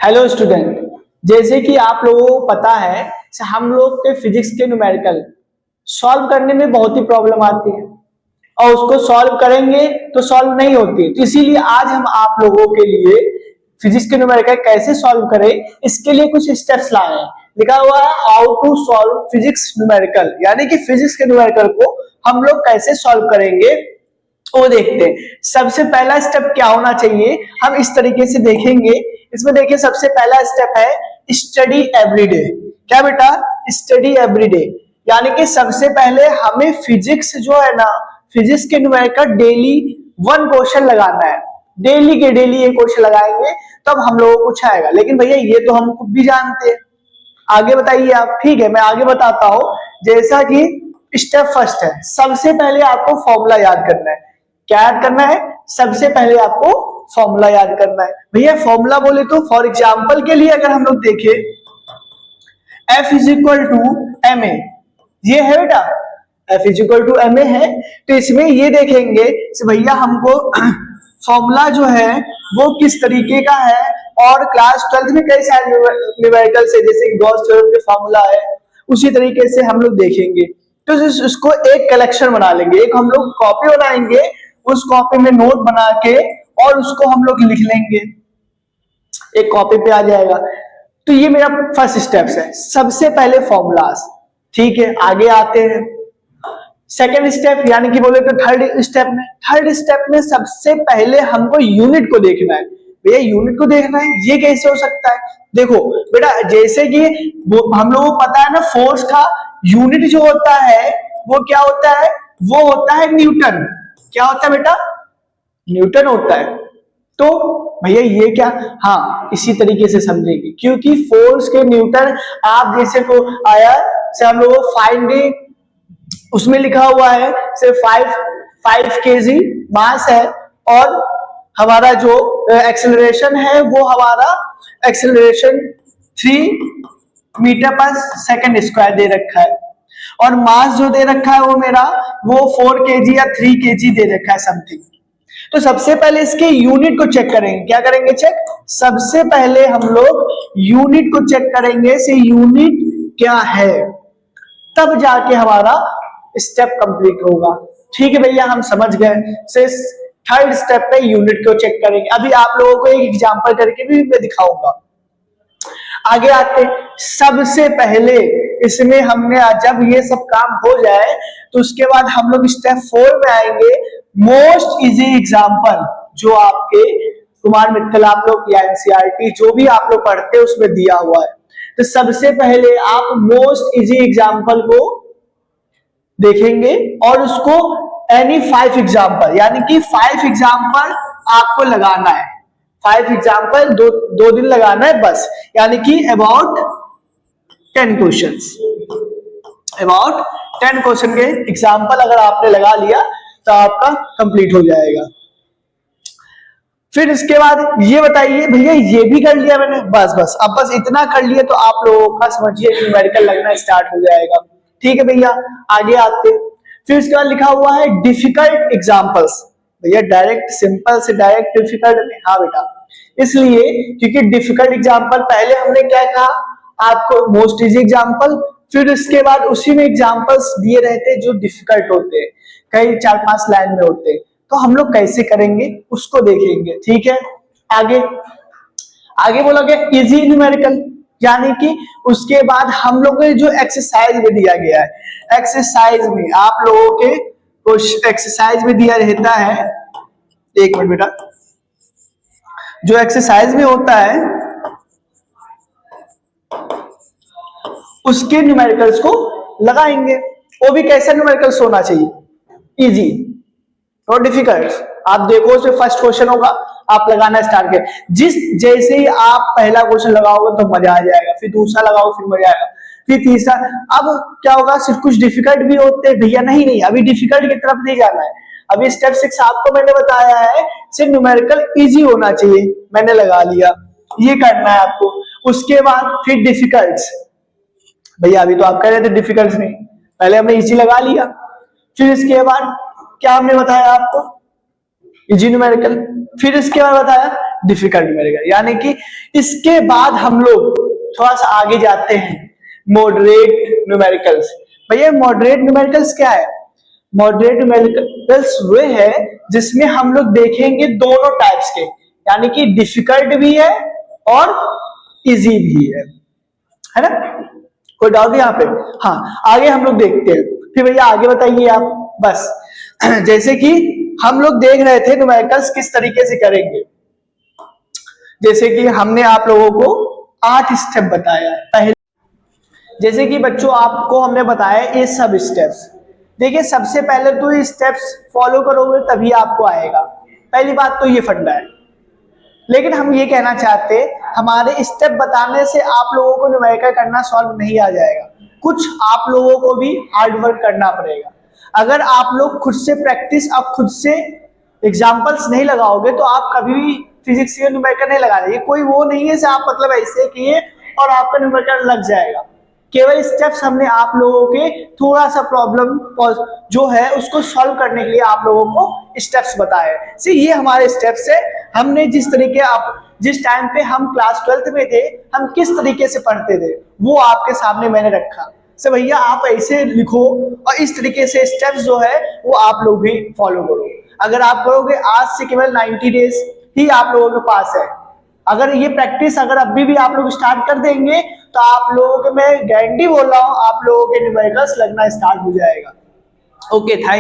Hello student, जैसे कि आप लोगों को पता है हम लोग के फिजिक्स के न्यूमेरिकल सॉल्व करने में बहुत ही प्रॉब्लम आती है और उसको सॉल्व करेंगे तो सॉल्व नहीं होती। तो इसीलिए आज हम आप लोगों के लिए फिजिक्स के न्यूमेरिकल कैसे सॉल्व करें इसके लिए कुछ स्टेप्स लाए हैं। लिखा हुआ है how to solve physics numerical, यानी कि फिजिक्स के न्यूमेरिकल को हम लोग कैसे सॉल्व करेंगे वो देखते हैं। सबसे पहला स्टेप क्या होना चाहिए, हम इस तरीके से देखेंगे। इसमें देखिए सबसे पहला स्टेप है स्टडी एवरीडे। क्या बेटा? स्टडी एवरीडे, यानी कि सबसे पहले हमें फिजिक्स जो है ना, फिजिक्स के न्यूमेरिकल डेली वन क्वेश्चन लगाना है। डेली के डेली एक क्वेश्चन लगाएंगे तब हम लोगों को कुछ आएगा। लेकिन भैया ये तो हम खुद भी जानते हैं, आगे बताइए आप। ठीक है, मैं आगे बताता हूं। जैसा कि स्टेप फर्स्ट है, सबसे पहले आपको फॉर्मूला याद करना है। क्या याद करना है? सबसे पहले आपको फॉर्मूला याद करना है। भैया फॉर्मूला बोले तो फॉर एग्जांपल के लिए अगर हम लोग देखें F is equal to M A, ये है बेटा, F is equal to M A है। तो इसमें ये देखेंगे भैया हमको फॉर्मूला जो है वो किस तरीके का है, और क्लास 12 में कई सारे न्यूमेरिकल्स है, जैसे गॉस थ्योरम के फॉर्मूला है, उसी तरीके से हम लोग देखेंगे। तो उसको एक कलेक्शन बना लेंगे, एक हम लोग कॉपी बनाएंगे, उस कॉपी में नोट बना के और उसको हम लोग लिख लेंगे, एक कॉपी पे आ जाएगा। तो ये मेरा फर्स्ट स्टेप्स है, सबसे पहले फॉर्मूलाज। ठीक है, आगे आते हैं सेकेंड स्टेप, यानी कि बोले तो थर्ड स्टेप में सबसे पहले हमको यूनिट को देखना है। भैया यूनिट को देखना है, ये कैसे हो सकता है? देखो बेटा, जैसे कि हम लोगों को पता है ना, फोर्स का यूनिट जो होता है वो क्या होता है? वो होता है न्यूटन। क्या होता है बेटा? न्यूटन होता है। तो भैया ये क्या, हाँ इसी तरीके से समझेंगे, क्योंकि फोर्स के न्यूटन आप जैसे को आया से हम लोग फाइंड, उसमें लिखा हुआ है से 5 केजी मास है, और हमारा जो एक्सेलरेशन है वो हमारा एक्सेलरेशन 3 मीटर पर सेकंड स्क्वायर दे रखा है, और मास जो दे रखा है वो मेरा वो 4 केजी या 3 केजी दे रखा है समथिंग। तो सबसे पहले इसके यूनिट को चेक करेंगे। क्या करेंगे चेक? सबसे पहले हम लोग यूनिट को चेक करेंगे, से यूनिट क्या है, तब जाके हमारा स्टेप कंप्लीट होगा। ठीक है भैया, हम समझ गए। से थर्ड स्टेप पे यूनिट को चेक करेंगे। अभी आप लोगों को एक एग्जांपल करके भी मैं दिखाऊंगा। आगे आते, सबसे पहले इसमें हमने जब ये सब काम हो जाए तो उसके बाद हम लोग स्टेप 4 में आएंगे। मोस्ट इजी एग्जांपल जो आपके कुमार मित्तल आप लोग या एनसीईआरटी जो भी आप लोग पढ़ते हैं उसमें दिया हुआ है। तो सबसे पहले आप मोस्ट इजी एग्जांपल को देखेंगे और उसको एनी 5 एग्जांपल, यानी कि 5 एग्जांपल आपको लगाना है। 5 एग्जांपल दो दिन लगाना है बस, यानी कि अबाउट 10 क्वेश्चंस। अबाउट 10 क्वेश्चन के एग्जांपल अगर आपने लगा लिया तो आपका कंप्लीट हो जाएगा। फिर इसके बाद ये बताइए भैया, ये भी कर लिया मैंने, बस अब बस इतना कर लिया तो आप लोगों का समझिए न्यूमेरिकल लगना स्टार्ट हो जाएगा। ठीक है भैया, आगे आते। फिर इसके बाद लिखा हुआ है डिफिकल्ट एग्जांपल्स। भैया डायरेक्ट सिंपल से डायरेक्ट डिफिकल्ट में, हाँ बेटा, इसलिए क्योंकि डिफिकल्ट एग्जांपल पहले हमने क्या कहा आपको, मोस्ट इजी एग्जांपल। फिर इसके बाद उसी में एग्जांपल्स दिए रहते जो डिफिकल्ट होते हैं, कई 4-5 लाइन में होते हैं। तो हम लोग कैसे करेंगे उसको देखेंगे। ठीक है, आगे बोला गया इजी न्यूमेरिकल, यानी कि उसके बाद हम लोग को जो एक्सरसाइज में दिया गया है, एक्सरसाइज में आप लोगों के कुछ एक्सरसाइज में दिया रहता है, एक मिनट बेटा, जो एक्सरसाइज में होता है उसके न्यूमेरिकल्स को लगाएंगे। वो भी कैसा न्यूमेरिकल्स होना चाहिए? इजी और डिफिकल्ट। आप देखो उसमें फर्स्ट क्वेश्चन होगा, आप लगाना स्टार्ट करें। जैसे ही आप पहला क्वेश्चन लगाओगे तो मजा आ जाएगा, फिर दूसरा लगाओ फिर मजा आएगा, फिर तीसरा। अब क्या होगा, सिर्फ कुछ डिफिकल्ट भी होते हैं भैया, नहीं अभी डिफिकल्ट की तरफ नहीं जाना है। अभी स्टेप 6 आपको मैंने बताया है, सिर्फ न्यूमेरिकल इजी होना चाहिए, मैंने लगा लिया, ये करना है आपको। उसके बाद फिर डिफिकल्ट, भैया अभी तो आप कह रहे थे डिफिकल्ट नहीं, पहले हमने इजी लगा लिया। फिर इसके बाद क्या हमने बताया आपको? Easy numerical. फिर इसके बाद बताया डिफिकल्ट न्यूमेरिकल, यानी कि इसके बाद हम लोग थोड़ा सा आगे जाते हैं मॉडरेट न्यूमेरिकल्स। भैया मॉडरेट न्यूमेरिकल्स क्या है? मॉडरेट न्यूमेरिकल्स वे है जिसमें हम लोग देखेंगे दोनों टाइप्स के, यानी कि डिफिकल्ट भी है और इजी भी है ना? कोई डाउट यहाँ पे? हाँ, आगे हम लोग देखते हैं। फिर भैया आगे बताइए आप। बस जैसे कि हम लोग देख रहे थे न्यूमेरिकल्स किस तरीके से करेंगे, जैसे कि हमने आप लोगों को 8 स्टेप बताया है। पहले जैसे कि बच्चों आपको हमने बताया ये सब स्टेप्स। देखिए सबसे पहले तो ये स्टेप्स फॉलो करोगे तभी आपको आएगा, पहली बात तो ये फंडा है। लेकिन हम ये कहना चाहते हैं हमारे स्टेप बताने से आप लोगों को न्यूमेरिकल करना सॉल्व नहीं आ जाएगा, कुछ आप लोगों को भी हार्ड वर्क करना पड़ेगा। अगर आप लोग खुद से प्रैक्टिस, आप खुद से एग्जाम्पल्स नहीं लगाओगे तो आप कभी भी फिजिक्स के न्यूमेरिकल नहीं लगा देंगे। कोई वो नहीं है आप मतलब ऐसे किए और आपका न्यूमेरिकल लग जाएगा। केवल स्टेप्स हमने आप लोगों के थोड़ा सा प्रॉब्लम जो है उसको सॉल्व करने के लिए आप लोगों को स्टेप्स बताए। सी ये हमारे स्टेप्स है। हमने जिस तरीके आप जिस टाइम पे हम क्लास 12th में थे हम किस तरीके से पढ़ते थे वो आपके सामने मैंने रखा। सो भैया आप ऐसे लिखो और इस तरीके से स्टेप्स जो है वो आप लोग भी फॉलो करो। अगर आप करोगे आज से केवल 90 डेज ही आप लोगों के पास है। अगर ये प्रैक्टिस अगर अभी भी आप लोग स्टार्ट कर देंगे तो आप लोगों के मैं गारंटी बोल रहा हूँ आप लोगों के न्यूमेरिकल्स लगना स्टार्ट हो जाएगा। Okay, thank